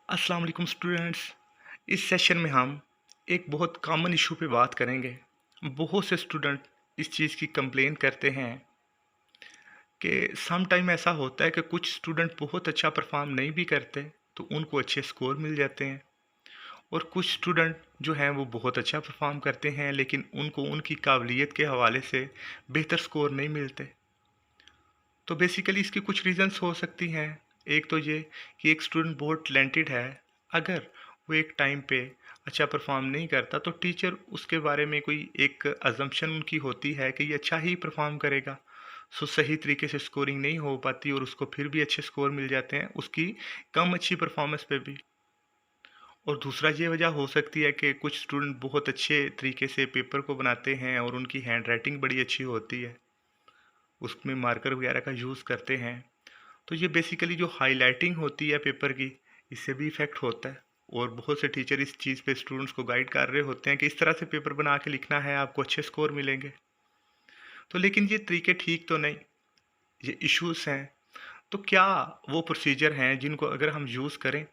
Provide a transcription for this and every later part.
अस्सलाम वालेकुम स्टूडेंट्स। इस सेशन में हम एक बहुत कॉमन इशू पे बात करेंगे। बहुत से स्टूडेंट इस चीज़ की कंप्लेन करते हैं कि सम टाइम ऐसा होता है कि कुछ स्टूडेंट बहुत अच्छा परफॉर्म नहीं भी करते तो उनको अच्छे स्कोर मिल जाते हैं, और कुछ स्टूडेंट जो हैं वो बहुत अच्छा परफॉर्म करते हैं लेकिन उनको उनकी काबिलियत के हवाले से बेहतर स्कोर नहीं मिलते। तो बेसिकली इसकी कुछ रीज़न्स हो सकती हैं। एक तो ये कि एक स्टूडेंट बहुत टैलेंटेड है, अगर वो एक टाइम पे अच्छा परफॉर्म नहीं करता तो टीचर उसके बारे में कोई एक अजम्पशन उनकी होती है कि ये अच्छा ही परफॉर्म करेगा, सो सही तरीके से स्कोरिंग नहीं हो पाती और उसको फिर भी अच्छे स्कोर मिल जाते हैं उसकी कम अच्छी परफॉर्मेंस पे भी। और दूसरा ये वजह हो सकती है कि कुछ स्टूडेंट बहुत अच्छे तरीके से पेपर को बनाते हैं और उनकी हैंड राइटिंग बड़ी अच्छी होती है, उसमें मार्कर वगैरह का यूज़ करते हैं। तो ये बेसिकली जो हाईलाइटिंग होती है पेपर की, इससे भी इफ़ेक्ट होता है। और बहुत से टीचर इस चीज़ पे स्टूडेंट्स को गाइड कर रहे होते हैं कि इस तरह से पेपर बना के लिखना है, आपको अच्छे स्कोर मिलेंगे। तो लेकिन ये तरीके ठीक तो नहीं, ये इश्यूज़ हैं। तो क्या वो प्रोसीजर हैं जिनको अगर हम यूज़ करें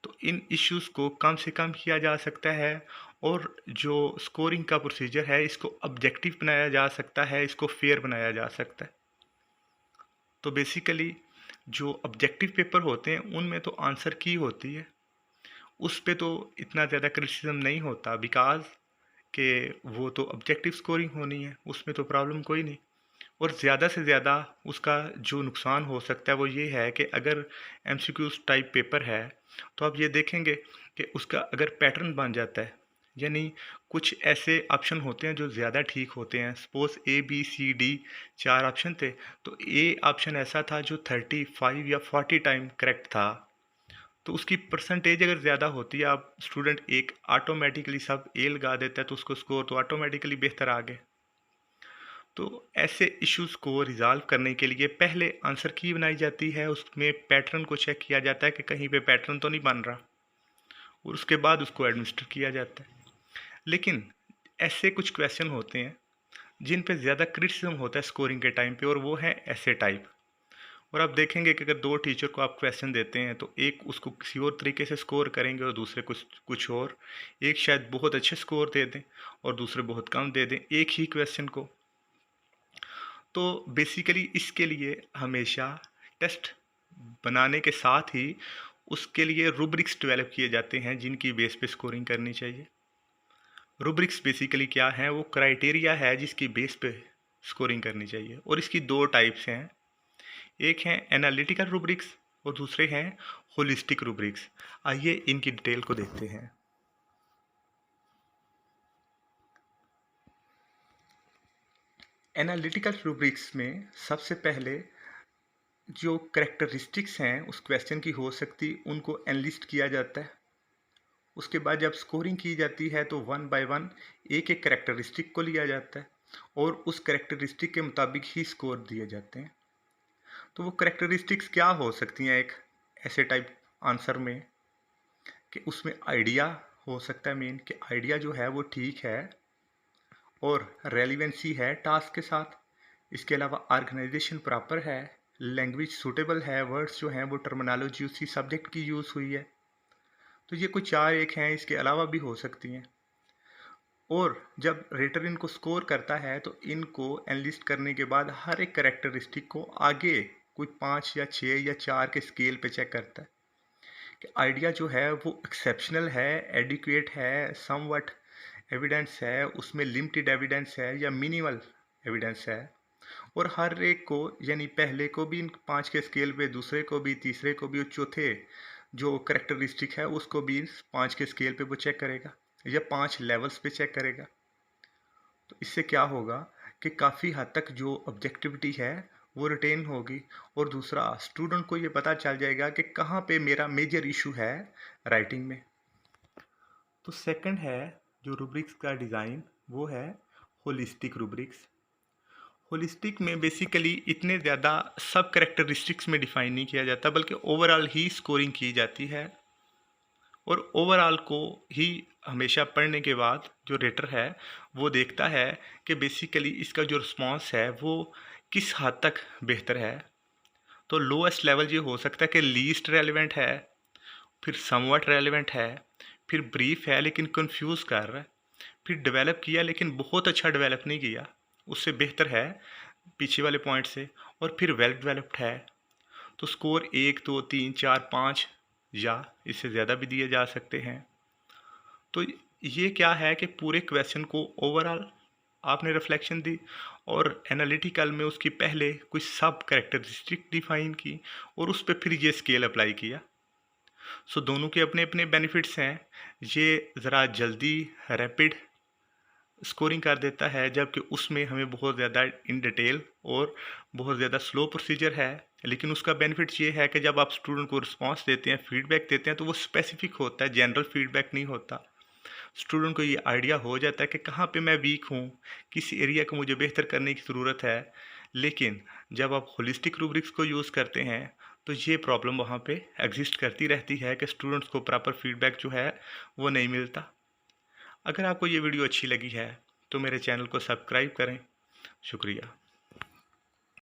तो इन इश्यूज़ को कम से कम किया जा सकता है, और जो स्कोरिंग का प्रोसीजर है इसको ऑब्जेक्टिव बनाया जा सकता है, इसको फेयर बनाया जा सकता है। तो बेसिकली जो ऑब्जेक्टिव पेपर होते हैं उनमें तो आंसर की होती है, उस पे तो इतना ज़्यादा क्रिटिसिज्म नहीं होता, बिकॉज़ कि वो तो ऑब्जेक्टिव स्कोरिंग होनी है, उसमें तो प्रॉब्लम कोई नहीं। और ज़्यादा से ज़्यादा उसका जो नुकसान हो सकता है वो ये है कि अगर एमसीक्यूज़ टाइप पेपर है तो आप ये देखेंगे कि उसका अगर पैटर्न बन जाता है, यानी कुछ ऐसे ऑप्शन होते हैं जो ज़्यादा ठीक होते हैं, suppose A B C D 4 option थे, तो ए ऑप्शन ऐसा था जो 35 या 40 टाइम करेक्ट था, तो उसकी परसेंटेज अगर ज़्यादा होती है, आप स्टूडेंट एक ऑटोमेटिकली सब ए लगा देता है तो उसको स्कोर तो ऑटोमेटिकली बेहतर आ गए। तो ऐसे इश्यूज़ को रिज़ॉल्व करने के लिए पहले आंसर की बनाई जाती है, उसमें पैटर्न को चेक किया जाता है कि कहीं पे पैटर्न तो नहीं बन रहा, और उसके बाद उसको एडमिनिस्टर किया जाता है। लेकिन ऐसे कुछ क्वेश्चन होते हैं जिन पे ज़्यादा क्रिटिसिज्म होता है स्कोरिंग के टाइम पे, और वो है ऐसे टाइप। और आप देखेंगे कि अगर दो टीचर को आप क्वेश्चन देते हैं तो एक उसको किसी और तरीके से स्कोर करेंगे और दूसरे कुछ कुछ और, एक शायद बहुत अच्छे स्कोर दे दें और दूसरे बहुत कम दे दें एक ही क्वेश्चन को। तो बेसिकली इसके लिए हमेशा टेस्ट बनाने के साथ ही उसके लिए रूब्रिक्स डेवलप किए जाते हैं जिनकी बेस पे स्कोरिंग करनी चाहिए। रूब्रिक्स बेसिकली क्या है, वो क्राइटेरिया है जिसकी बेस पे स्कोरिंग करनी चाहिए, और इसकी दो टाइप्स हैं। एक है एनालिटिकल रूब्रिक्स और दूसरे हैं होलिस्टिक रूब्रिक्स। आइए इनकी डिटेल को देखते हैं। एनालिटिकल रूब्रिक्स में सबसे पहले जो करेक्टरिस्टिक्स हैं उस क्वेश्चन की हो सकती उनको एनलिस्ट किया जाता है। उसके बाद जब स्कोरिंग की जाती है तो वन बाय वन एक एक करेक्टरिस्टिक को लिया जाता है और उस करेक्टरिस्टिक के मुताबिक ही स्कोर दिए जाते हैं। तो वो करेक्टरिस्टिक्स क्या हो सकती हैं एक ऐसे टाइप आंसर में, कि उसमें आइडिया हो सकता है मेन, कि आइडिया जो है वो ठीक है और रेलिवेंसी है टास्क के साथ। इसके अलावा ऑर्गेनाइजेशन प्रॉपर है, लैंग्वेज सूटेबल है, वर्ड्स जो हैं वो टर्मिनोलॉजी उसी सब्जेक्ट की यूज़ हुई है। तो ये कुछ चार एक हैं, इसके अलावा भी हो सकती हैं। और जब रेटर इनको स्कोर करता है तो इनको एनलिस्ट करने के बाद हर एक करेक्टरिस्टिक को आगे कुछ 5 या 6 या 4 के स्केल पे चेक करता है कि आइडिया जो है वो एक्सेप्शनल है, एडिक्वेट है, समवट एविडेंस है, उसमें लिमिटेड एविडेंस है या मिनिमल एविडेंस है। और हर एक को, यानी पहले को भी इन 5 के स्केल पे, दूसरे को भी, तीसरे को भी, और चौथे जो करेक्टरिस्टिक है उसको भी 5 के स्केल पे वो चेक करेगा या 5 लेवल्स पे चेक करेगा। तो इससे क्या होगा कि काफ़ी हद तक जो ऑब्जेक्टिविटी है वो रिटेन होगी, और दूसरा स्टूडेंट को ये पता चल जाएगा कि कहाँ पे मेरा मेजर इशू है राइटिंग में। तो सेकंड है जो रूब्रिक्स का डिज़ाइन, वो है होलिस्टिक रूब्रिक्स। होलिस्टिक में बेसिकली इतने ज़्यादा सब करेक्टरिस्टिक्स में डिफाइन नहीं किया जाता, बल्कि ओवरऑल ही स्कोरिंग की जाती है, और ओवरऑल को ही हमेशा पढ़ने के बाद जो रेटर है वो देखता है कि बेसिकली इसका जो रिस्पॉन्स है वो किस हद तक बेहतर है। तो लोएस्ट लेवल ये हो सकता है कि लीस्ट रेलिवेंट है, फिर समवट रेलेवेंट है, फिर ब्रीफ है लेकिन कंफ्यूज कर रहा है, फिर डेवलप किया लेकिन बहुत अच्छा डेवलप नहीं किया, उससे बेहतर है पीछे वाले पॉइंट से, और फिर वेल डेवलप्ड है। तो स्कोर 1, 2, 3, 4, 5 या इससे ज़्यादा भी दिए जा सकते हैं। तो ये क्या है कि पूरे क्वेश्चन को ओवरऑल आपने रिफ्लेक्शन दी और एनालिटिकल में उसकी पहले कुछ सब कैरेक्टरिस्टिक डिफाइन की और उस पर फिर ये स्केल अप्लाई किया। सो दोनों के अपने अपने बेनिफिट्स हैं। ये ज़रा जल्दी रैपिड स्कोरिंग कर देता है, जबकि उसमें हमें बहुत ज़्यादा इन डिटेल और बहुत ज़्यादा स्लो प्रोसीजर है। लेकिन उसका बेनिफिट ये है कि जब आप स्टूडेंट को रिस्पांस देते हैं, फीडबैक देते हैं, तो वो स्पेसिफिक होता है, जनरल फीडबैक नहीं होता। स्टूडेंट को ये आइडिया हो जाता है कि कहाँ पे मैं वीक हूँ, किस एरिया को मुझे बेहतर करने की ज़रूरत है। लेकिन जब आप होलिस्टिक रूब्रिक्स को यूज़ करते हैं तो ये प्रॉब्लम वहाँ पे एग्जिस्ट करती रहती है कि स्टूडेंट्स को प्रॉपर फीडबैक जो है वो नहीं मिलता। अगर आपको ये वीडियो अच्छी लगी है तो मेरे चैनल को सब्सक्राइब करें। शुक्रिया।